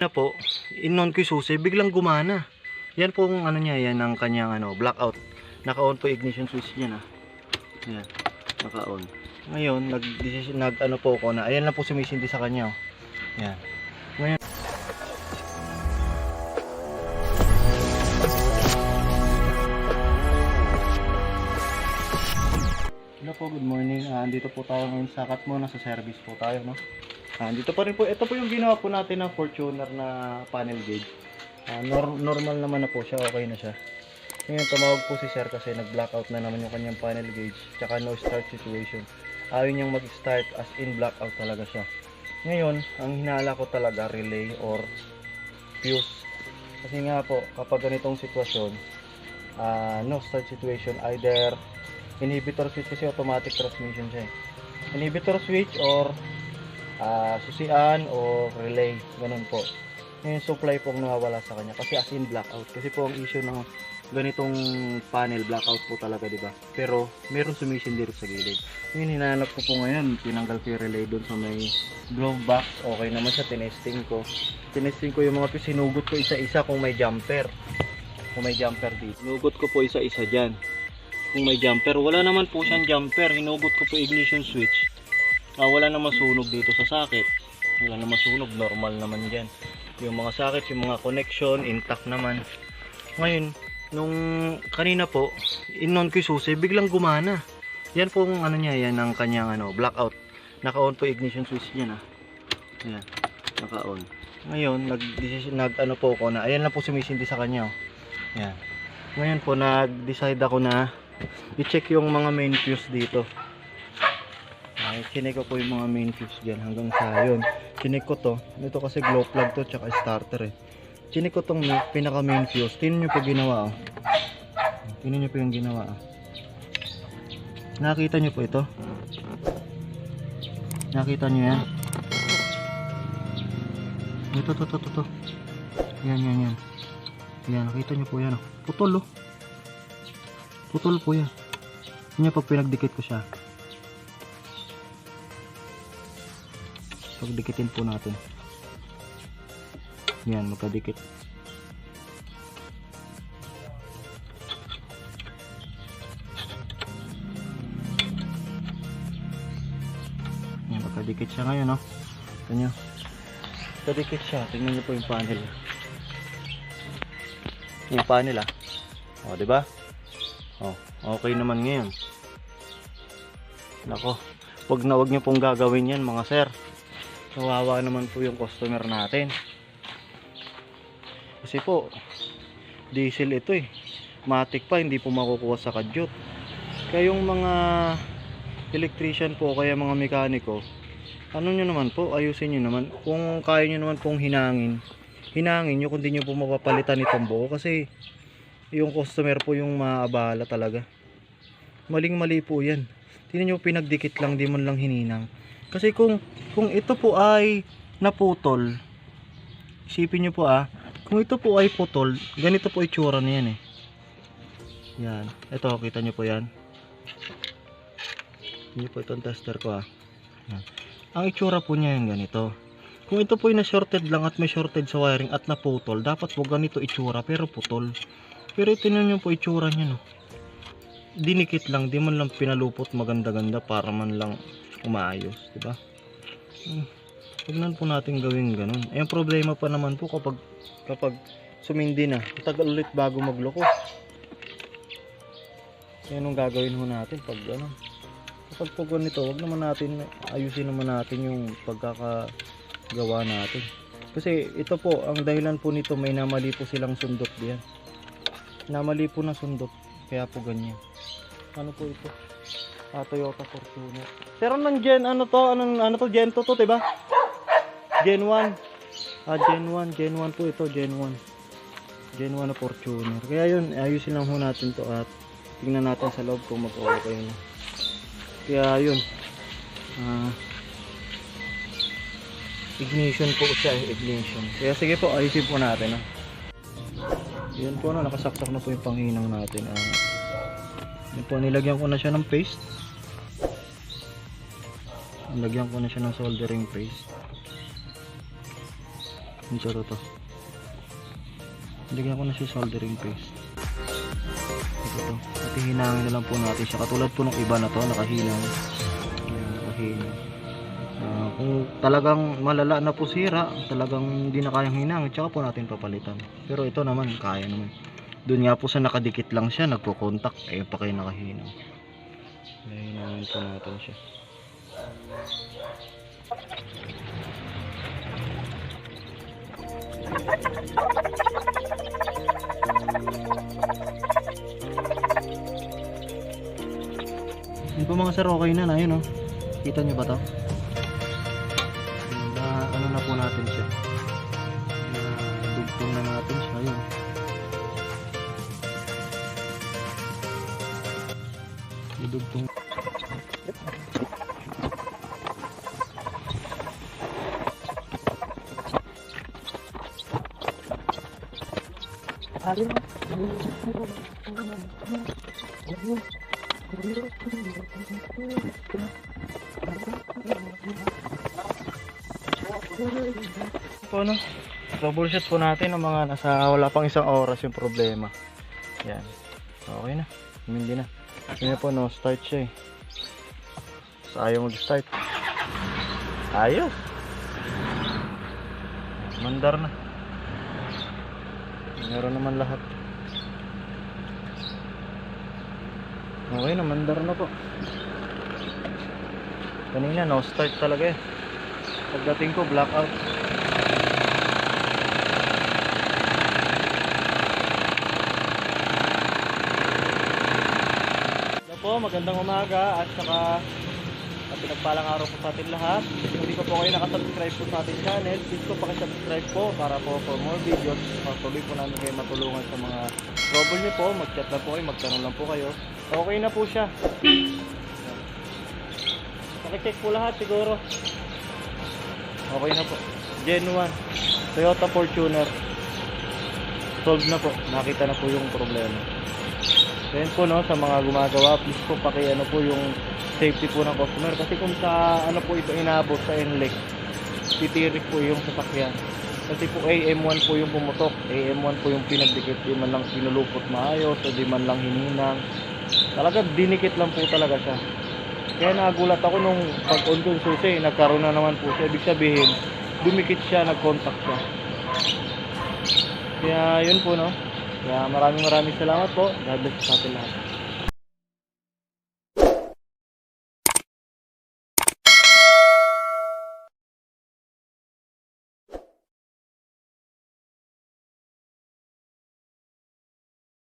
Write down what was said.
Na po, inon ko yung susi, biglang gumana. Yan po ang ano niya, yan ang kanyang blackout. Naka-on po ignition switch niya na. Ayan, naka-on. Ngayon, nag po ako na, ayan lang po sumisindi sa kanya. Ayan. Ngayon, hello po, good morning. Andito po tayo ngayon sa Katmo, nasa service po tayo, no? Dito pa rin po, ito po yung ginawa po natin ng Fortuner na panel gauge. Normal naman na po siya, okay na siya. Ngayon tumawag po si sir kasi nag-blackout na naman yung kanyang panel gauge, tsaka no start situation. Ayaw niyang mag-start, as in blackout talaga siya. Ngayon, ang hinala ko talaga relay or fuse. Kasi nga po, kapag ganitong sitwasyon, no start situation, either inhibitor switch, kasi automatic transmission siya. Inhibitor switch or susian o relay, ganun po. Yung supply po ang nawawala sa kanya kasi as in blackout. Kasi po ang issue ng ganitong panel, blackout po talaga, di ba? Pero meron sumisindi rin sa gilid. Yung hinanap ko po ngayon, tinanggal ko yung relay doon sa may glove box. Okay naman siya, tinesting ko yung mga fuse, sinugot ko isa-isa kung may jumper. Kung may jumper dito, sinugot ko po isa-isa dyan. Kung may jumper, wala naman po siyang jumper. Hinugot ko po ignition switch. Wala naman sunog dito sa socket. Wala naman sunog, normal naman dyan. Yung mga socket, yung mga connection, intact naman. Ngayon, nung kanina po, inon ko yung susi, biglang gumana. Yan po ang ano niya, yan ang kanyang blackout. Naka-on po ignition switch niya na. Ayan, naka-on. Ngayon, nag po ako na, ayan lang po sumisindi sa kanya. Ayan. Ngayon po, nag-decide ako na i-check yung mga main fuse dito. Chinek ko po yung mga main fuse dyan hanggang sa yun. Chinek ko to. Ito kasi glow plug to tsaka starter eh. Chinek ko tong pinaka main fuse. Tingnan nyo po ginawa. Tingnan nyo po yung ginawa. Nakita nyo po ito? Nakita nyo yan? Ito. Yan. Yan, nakita nyo po yan. Putol oh. Putol po yan. Yan pag pinagdikit ko siya. Pagdikitin po natin. Yan, magkadikit. Yan, magkadikit siya ngayon, no? Ito nyo. Magkadikit siya. Tingnan nyo po yung panel. Yung panel, o, diba? O, okay naman ngayon. Nako, wag nyo pong gagawin yan, mga sir. Kawawa naman po yung customer natin. Kasi po, diesel ito eh. Matic pa, hindi po makukuha sa kadyot. Kaya yung mga electrician po, kaya mga mekaniko, ano nyo naman po, ayusin nyo naman. Kung kaya nyo naman pong hinangin nyo, kung di nyo po mapapalitan itong buo. Kasi yung customer po yung maabala talaga. Maling-mali po yan. Tingnan nyo, pinagdikit lang, di man lang hininang. Kasi kung ito po ay naputol, isipin nyo po kung ito po ay putol, ganito po itsura na yan eh. Yan, ito kita nyo po yan. Hindi po itong tester ko yan. Ang itsura po niya yung ganito. Kung ito po ay na-shorted lang at may shorted sa wiring at naputol, dapat po ganito itsura pero putol. Pero tingnan nyo po itsura niya, no. Dinikit lang, di man lang pinalupot maganda-ganda para man lang umaayos, diba? Tignan po natin gawin ganun. Yung problema pa naman po kapag sumindi na, tagal ulit bago magloko. Yan ang gagawin ho natin pag ganun. Kapag po ganito, wag naman natin ayusin naman natin yung pagkakagawa natin. Kasi ito po, ang dahilan po nito, may namali po silang sundot diyan. Namali po na sundot, kaya po ganyan. Ano po ito? Toyota Fortuner. Pero nandiyan ano to, Gen 2 to, 'di ba? Gen 1. Gen 1 po ito, Gen 1. Gen 1 na Fortuner. Kaya yun, ayusin lang ho natin to at tingnan natin sa loob kung mag-okay na. Kaya yun. Ignition po siya, ignition. Kaya sige po, ayusin po natin. Yan po nakasaksak na po yung panghinang natin. Yan po, nilagyan ko na siya ng paste. Nilagyan ko na siya ng soldering paste. Ito. Lagyan ko na siya soldering paste. Ito. At hinangin na lang po natin siya. Katulad po ng iba na to, nakahinang. Ayan, nakahinang. Kung talagang malala na po sira, talagang hindi na kayang hinangin, tsaka po natin papalitan. Pero ito naman, kaya naman. Doon nga po sa nakadikit lang siya, nagpo-contact, eh pa kayo nakahinang. Hinangin po natin siya. Yun po mga sir, okay na yun oh. Kita nyo ba to? Ano na po natin siya. Dugtong na natin siya yun. Dugtong. Po no, troubleshoot po natin ng mga nasa wala pang isang oras yung problema. Yan. Okay na. Hindi na. Hindi po no start siya eh. So, ayaw mag-start. Ayos. Mandar na. Meron naman lahat. Okay na, mandar na po. Kanina no start talaga eh. Pagdating ko blackout. Hello po, magandang umaga at saka pinagpalang araw po sa atin lahat. Kung hindi pa po kayo nakasubscribe po sa ating channel, please po pakisubscribe po para po for more videos. Patuloy po namin kayo matulungan sa mga trouble nyo po. Mag-chat lang po kayo, magtanong lang po kayo. Okay na po siya. Pakicheck po lahat siguro. Okay na po. Gen 1 Toyota Fortuner. Solved na po. Nakita na po yung problema. Then po no, sa mga gumagawa, please po ano po yung safety po ng customer. Kasi kung sa ano po ito inabot sa NLEX, titirik po yung sasakyan. Kasi po AM1 po yung pumutok. AM1 po yung pinagdikit. Di man lang pinulupot maayos o di man lang hininang. Talaga dinikit lang po talaga siya. Kaya nagulat ako nung pag-on ko yung susi, nagkaroon na naman po siya. Ibig sabihin, dumikit siya, nag-contact siya. Kaya yun po no. Kaya maraming salamat po. God bless sa atin lahat.